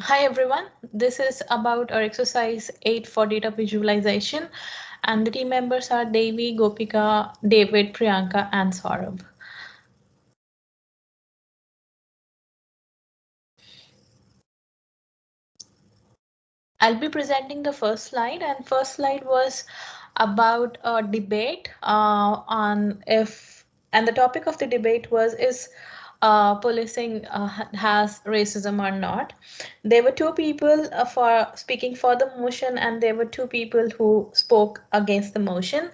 Hi everyone, this is about our exercise 8 for data visualization, and the team members are Devi, Gopika, David, Priyanka and Saurabh. I'll be presenting the first slide, and first slide was about a debate on if, and the topic of the debate was is policing has racism or not. There were two people for speaking for the motion, and there were two people who spoke against the motion.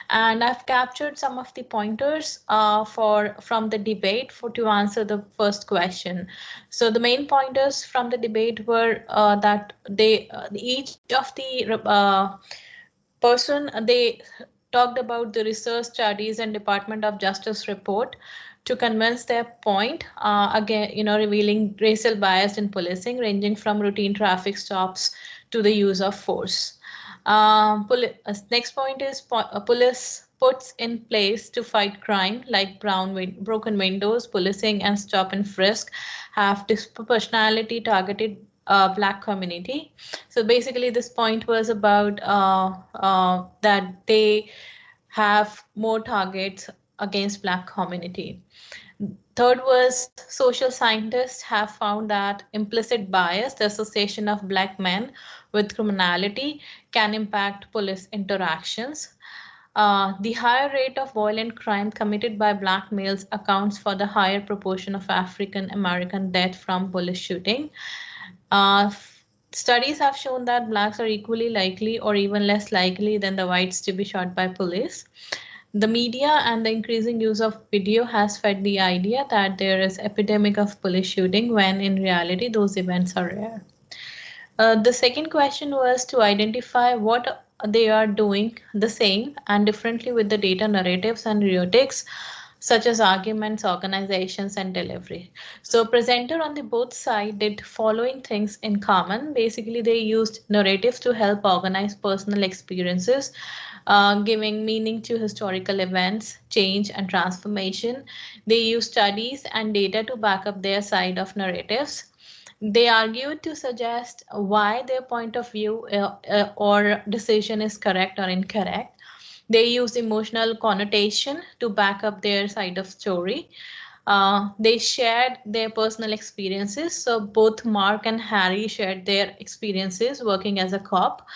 And I've captured some of the pointers for from the debate for to answer the first question. So the main pointers from the debate were that each of the they talked about the research studies and Department of Justice report to convince their point, again, revealing racial bias in policing, ranging from routine traffic stops to the use of force. Next point is police puts in place to fight crime like broken windows, policing and stop and frisk have disproportionality targeted black community. So basically this point was about that they have more targets against black community. Third was social scientists have found that implicit bias, the association of black men with criminality, can impact police interactions. The higher rate of violent crime committed by black males accounts for the higher proportion of African American death from police shooting. Studies have shown that blacks are equally likely or even less likely than the whites to be shot by police. The media and the increasing use of video has fed the idea that there is epidemic of police shooting when in reality those events are rare. The second question was to identify what they are doing the same and differently with the data narratives and rhetorics, such as arguments, organizations, and delivery. So presenter on the both side did following things in common. Basically, they used narratives to help organize personal experiences, giving meaning to historical events, change, and transformation. They use studies and data to back up their side of narratives. They argued to suggest why their point of view or decision is correct or incorrect. They use emotional connotation to back up their side of story. They shared their personal experiences. So both Mark and Harry shared their experiences working as a cop.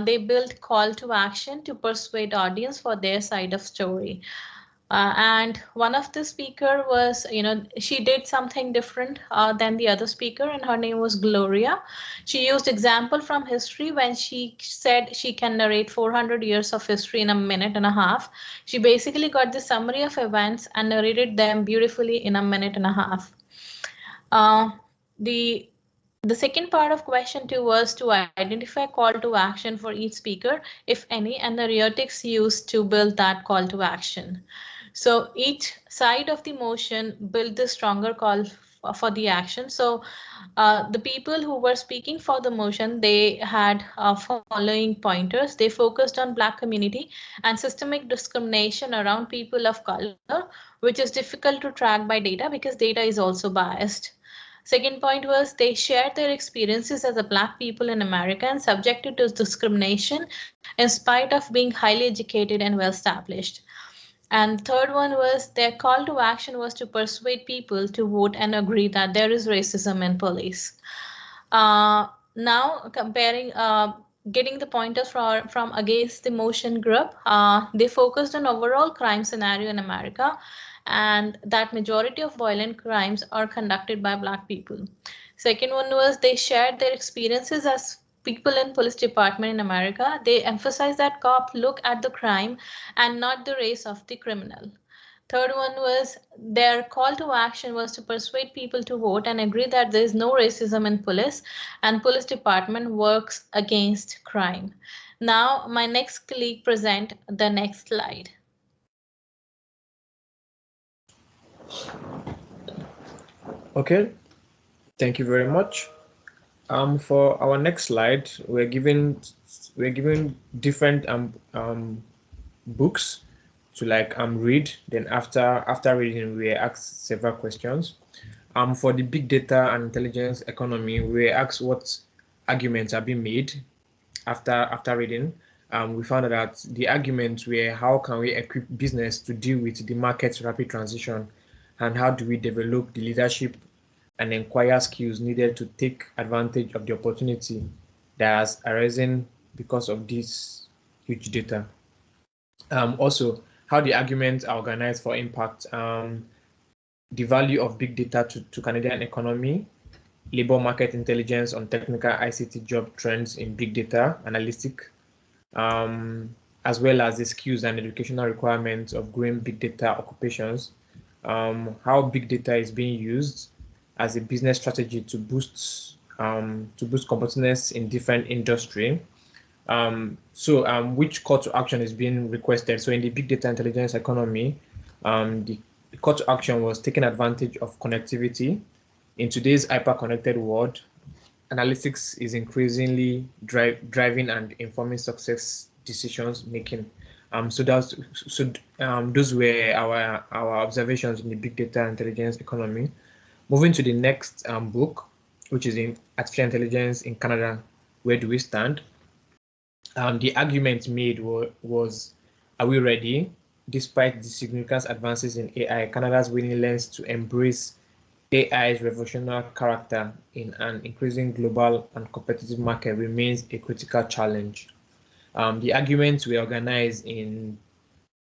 They built call to action to persuade audience for their side of story. And one of the speaker was, she did something different than the other speaker, and her name was Gloria. She used example from history when she said she can narrate 400 years of history in a minute and a half. She basically got the summary of events and narrated them beautifully in a minute and a half. Uh, the the second part of question two was to identify call to action for each speaker, if any, and the rhetorics used to build that call to action. So each side of the motion built the stronger call for the action. So the people who were speaking for the motion, they had following pointers. They focused on black community and systemic discrimination around people of color, which is difficult to track by data because data is also biased. Second point was they shared their experiences as a black people in America and subjected to discrimination in spite of being highly educated and well established. And third one was their call to action was to persuade people to vote and agree that there is racism in police. Now comparing, getting the pointers from Against the Motion group, they focused on overall crime scenario in America and that majority of violent crimes are conducted by black people. Second one was they shared their experiences as people in police department in America. They emphasized that cops look at the crime and not the race of the criminal. Third one was their call to action was to persuade people to vote and agree that there is no racism in police and police department works against crime. Now my next colleague present the next slide. Okay, thank you very much. For our next slide, we're given different books to like read. Then after reading, we ask several questions. For the big data and intelligence economy, we asked what arguments are being made after reading. We found out that the arguments were how can we equip business to deal with the market's rapid transition, and how do we develop the leadership and acquire skills needed to take advantage of the opportunity that has arisen because of this huge data. Also, how the arguments are organized for impact, the value of big data to Canadian economy, labor market intelligence on technical ICT job trends in big data analytic, as well as the skills and educational requirements of growing big data occupations, how big data is being used as a business strategy to boost competitiveness in different industry. Which call to action is being requested? So in the big data intelligence economy, the call to action was taking advantage of connectivity. In today's hyper-connected world, analytics is increasingly driving and informing success decisions making. Those were our observations in the big data intelligence economy. Moving to the next book, which is in Artificial Intelligence in Canada, Where Do We Stand? The argument made was, are we ready? Despite the significant advances in AI, Canada's willingness to embrace AI's revolutionary character in an increasing global and competitive market remains a critical challenge. The arguments were organized in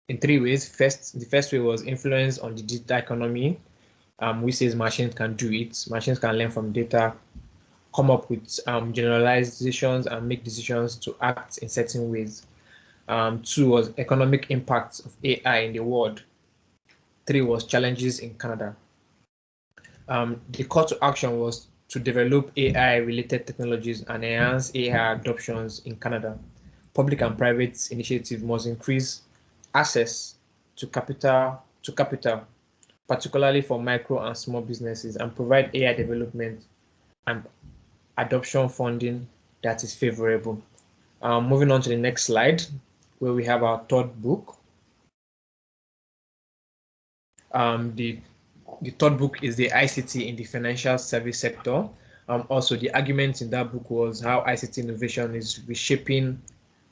3 ways. The first way was influence on the digital economy, which says machines can do it. Machines can learn from data, come up with generalizations and make decisions to act in certain ways. 2 was economic impacts of AI in the world. 3 was challenges in Canada. The call to action was to develop AI-related technologies and enhance AI adoptions in Canada. Public and private initiatives must increase access to capital, particularly for micro and small businesses, and provide AI development and adoption funding that is favorable. Moving on to the next slide, where we have our third book. The third book is the ICT in the financial service sector. Also, the argument in that book was how ICT innovation is reshaping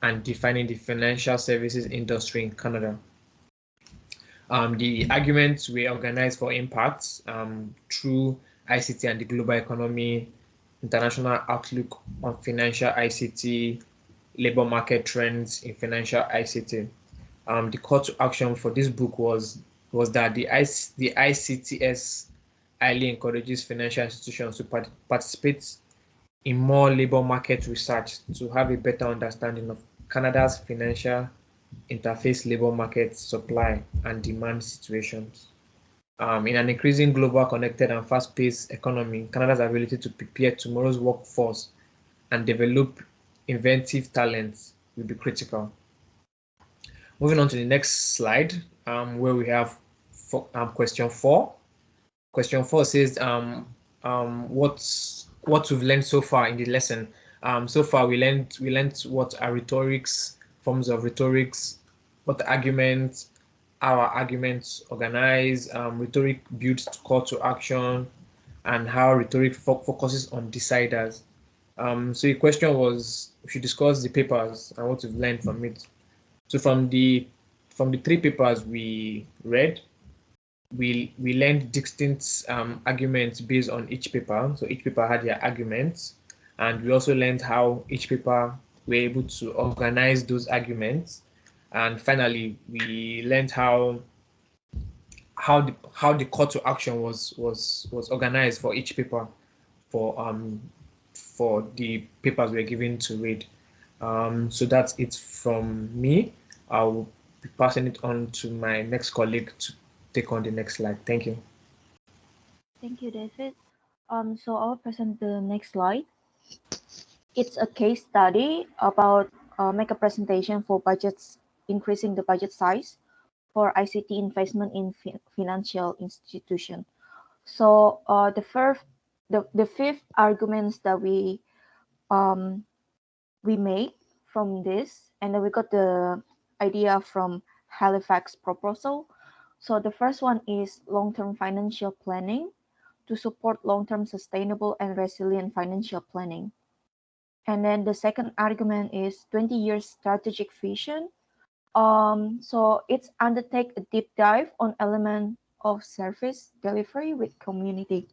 and defining the financial services industry in Canada. The arguments were organized for impacts through ICT and the global economy, international outlook on financial ICT, labor market trends in financial ICT. The call to action for this book was that the ICTS highly encourages financial institutions to participate in more labor market research to have a better understanding of Canada's financial interface labor market supply and demand situations. In an increasing global, connected and fast-paced economy, Canada's ability to prepare tomorrow's workforce and develop inventive talents will be critical. Moving on to the next slide, where we have question 4. Question 4 says, what we've learned so far in the lesson. So far, we learned what are rhetorics, forms of rhetorics, what arguments, our arguments organize, rhetoric builds to call to action, and how rhetoric focuses on deciders. So the question was, we should discuss the papers and what we've learned from it. So from the 3 papers we read, we learned distinct arguments based on each paper. So each paper had their arguments, and we also learned how each paper were able to organize those arguments. And finally, we learned how the call to action was organized for each paper for the papers we're given to read. So that's it from me. I'll be passing it on to my next colleague to take on the next slide. Thank you. Thank you, David. So I'll present the next slide. It's a case study about make a presentation for budgets, increasing the budget size for ICT investment in financial institution. So the 5th arguments that we made from this, and then we got the idea from Halifax proposal. So the first one is long-term financial planning to support long-term sustainable and resilient financial planning. And then the second argument is 20 years strategic vision. So it's undertake a deep dive on element of service delivery with community.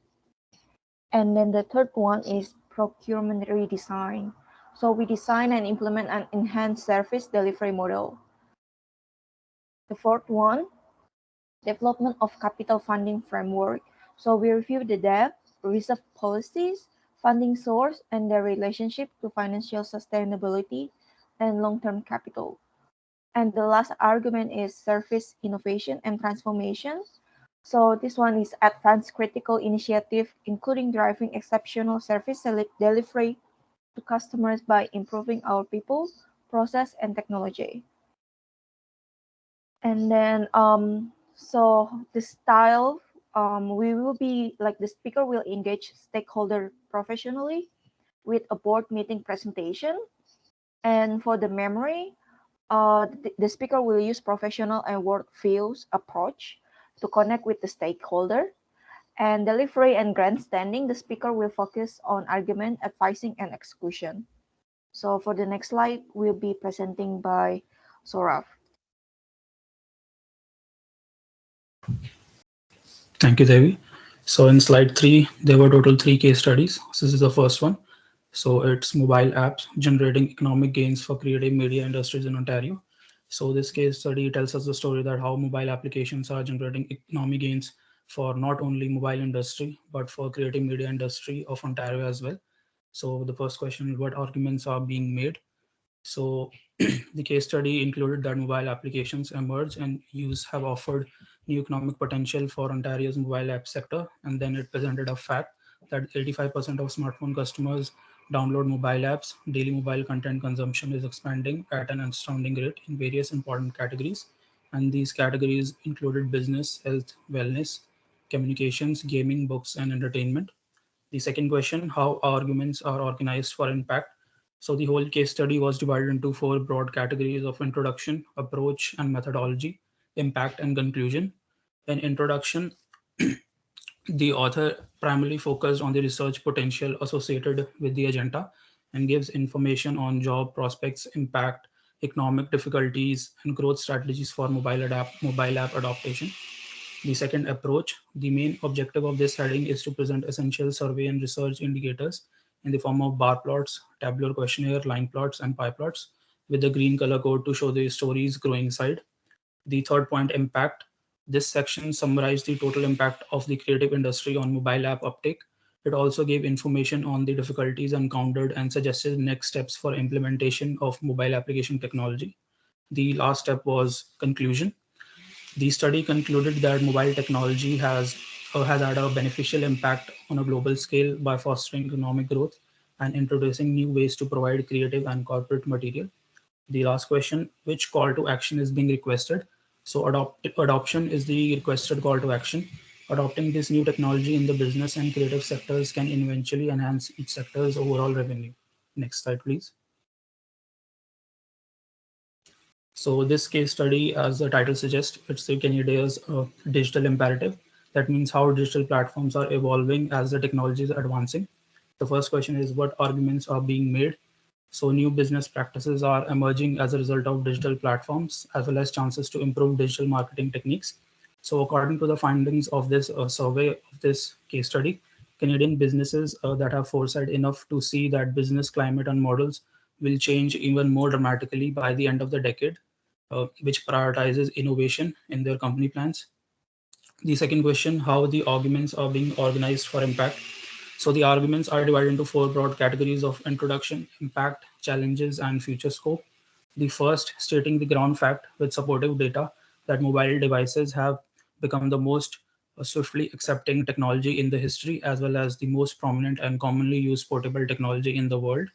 And then the third one is procurement redesign. So we design and implement an enhanced service delivery model. The fourth one, development of capital funding framework. So we review the debt, reserve policies, funding source, and their relationship to financial sustainability and long-term capital. And the last argument is service innovation and transformation. So this one is advanced critical initiative, including driving exceptional service delivery to customers by improving our people, process, and technology. And then, so the style, we will be like the speaker will engage stakeholder professionally with a board meeting presentation. And for the memory, the speaker will use professional and work fields approach to connect with the stakeholder. And delivery and grandstanding, the speaker will focus on argument, advising, and execution. So for the next slide, we'll be presenting by Saurav. Thank you, Devi. So in slide 3, there were total 3 case studies. This is the first one. So it's mobile apps generating economic gains for creative media industries in Ontario. So this case study tells us the story that how mobile applications are generating economic gains for not only mobile industry, but for creative media industry of Ontario as well. So the first question is what arguments are being made? So the case study included that mobile applications emerge and use have offered new economic potential for Ontario's mobile app sector. And then it presented a fact that 85% of smartphone customers download mobile apps. Daily mobile content consumption is expanding at an astounding rate in various important categories. And these categories included business, health, wellness, communications, gaming, books, and entertainment. The second question, how arguments are organized for impact. So the whole case study was divided into 4 broad categories of introduction, approach and methodology, impact and conclusion. In introduction, the author primarily focused on the research potential associated with the agenda and gives information on job prospects, impact, economic difficulties, and growth strategies for mobile app adaptation. The second approach, the main objective of this heading is to present essential survey and research indicators in the form of bar plots, tabular questionnaire, line plots, and pie plots with the green color code to show the story's growing side. The third point, impact. This section summarized the total impact of the creative industry on mobile app uptake. It also gave information on the difficulties encountered and suggested next steps for implementation of mobile application technology. The last step was conclusion. The study concluded that mobile technology has had a beneficial impact on a global scale by fostering economic growth and introducing new ways to provide creative and corporate material. The last question, which call to action is being requested? So adoption is the requested call to action. Adopting this new technology in the business and creative sectors can eventually enhance each sector's overall revenue. Next slide, please. So this case study, as the title suggests, it's the Canada's digital imperative. That means how digital platforms are evolving as the technology is advancing. The first question is what arguments are being made. So new business practices are emerging as a result of digital platforms, as well as chances to improve digital marketing techniques. So according to the findings of this survey of this case study, Canadian businesses that have foresight enough to see that business climate and models will change even more dramatically by the end of the decade, which prioritizes innovation in their company plans. The second question, how the arguments are being organized for impact. So the arguments are divided into 4 broad categories of introduction, impact, challenges, and future scope. The first, stating the ground fact with supportive data that mobile devices have become the most swiftly accepting technology in the history, as well as the most prominent and commonly used portable technology in the world.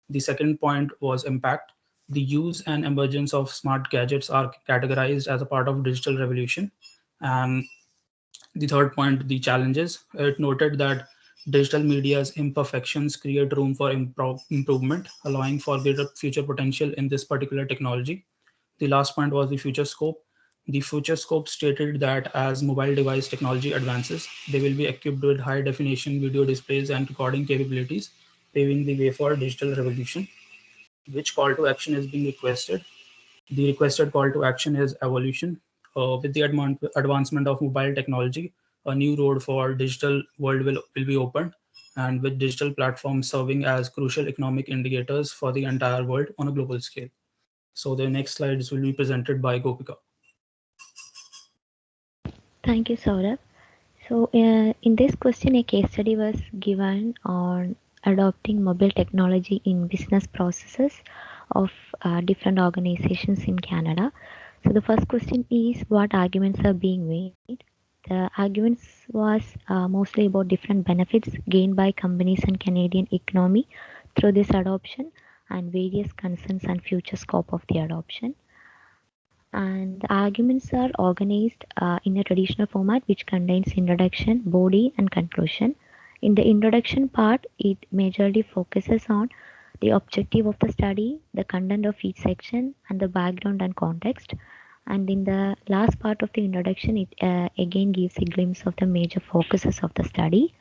The second point was impact. The use and emergence of smart gadgets are categorized as a part of digital revolution. And the third point, the challenges. It noted that digital media's imperfections create room for improvement, allowing for greater future potential in this particular technology. The last point was the future scope. The future scope stated that as mobile device technology advances, they will be equipped with high definition video displays and recording capabilities, paving the way for digital revolution. Which call to action is being requested? The requested call to action is evolution. With the advancement of mobile technology, a new road for digital world will be opened, and with digital platforms serving as crucial economic indicators for the entire world on a global scale. So the next slides will be presented by Gopika. Thank you, Saurabh. So, in this question, a case study was given on adopting mobile technology in business processes of different organizations in Canada. So, the first question is what arguments are being made? The arguments was mostly about different benefits gained by companies and Canadian economy through this adoption and various concerns and future scope of the adoption. And the arguments are organized in a traditional format which contains introduction, body, and conclusion. In the introduction part, it majorly focuses on the objective of the study, the content of each section, and the background and context. And in the last part of the introduction, it again gives a glimpse of the major focuses of the study.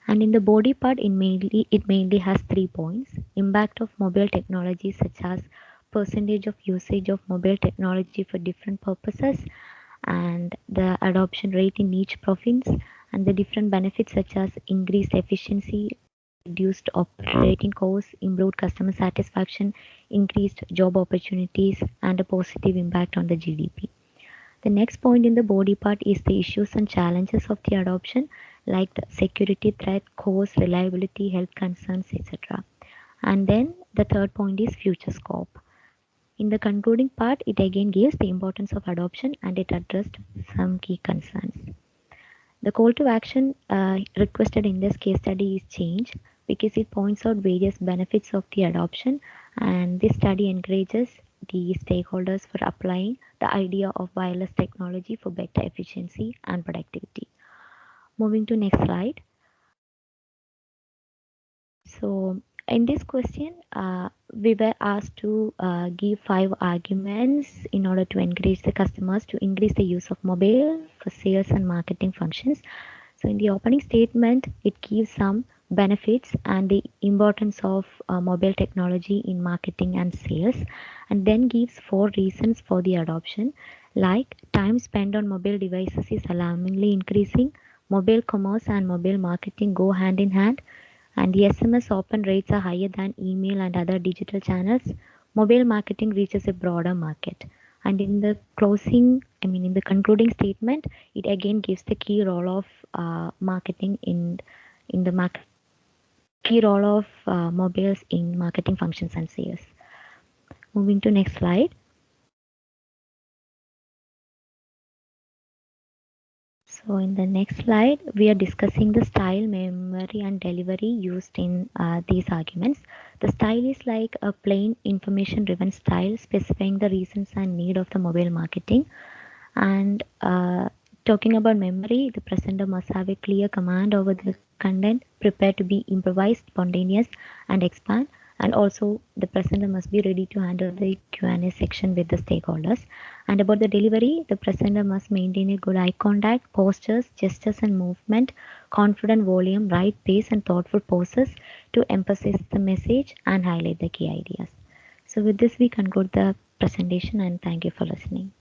And in the body part, it mainly has 3 points: impact of mobile technology, such as percentage of usage of mobile technology for different purposes, and the adoption rate in each province, and the different benefits such as increased efficiency, reduced operating costs, improved customer satisfaction, increased job opportunities, and a positive impact on the GDP. The next point in the body part is the issues and challenges of the adoption, like the security threat, cost, reliability, health concerns, etc. And then the third point is future scope. In the concluding part, it again gives the importance of adoption and it addressed some key concerns. The call to action requested in this case study is change, because it points out various benefits of the adoption, and this study encourages the stakeholders for applying the idea of wireless technology for better efficiency and productivity. Moving to next slide. So in this question, we were asked to give 5 arguments in order to encourage the customers to increase the use of mobile for sales and marketing functions. So in the opening statement, it gives some benefits and the importance of mobile technology in marketing and sales, and then gives 4 reasons for the adoption, like time spent on mobile devices is alarmingly increasing, mobile commerce and mobile marketing go hand in hand, and the SMS open rates are higher than email and other digital channels. Mobile marketing reaches a broader market. And in the in the concluding statement, it again gives the key role of marketing in the key role of mobiles in marketing functions and sales. Moving to next slide. So in the next slide, we are discussing the style, memory, and delivery used in these arguments. The style is like a plain information-driven style specifying the reasons and need of the mobile marketing. And talking about memory, the presenter must have a clear command over the content, prepared to be improvised, spontaneous, and expand. And also the presenter must be ready to handle the Q&A section with the stakeholders. And about the delivery, the presenter must maintain a good eye contact, postures, gestures and movement, confident volume, right pace and thoughtful poses to emphasize the message and highlight the key ideas. So with this, we conclude the presentation and thank you for listening.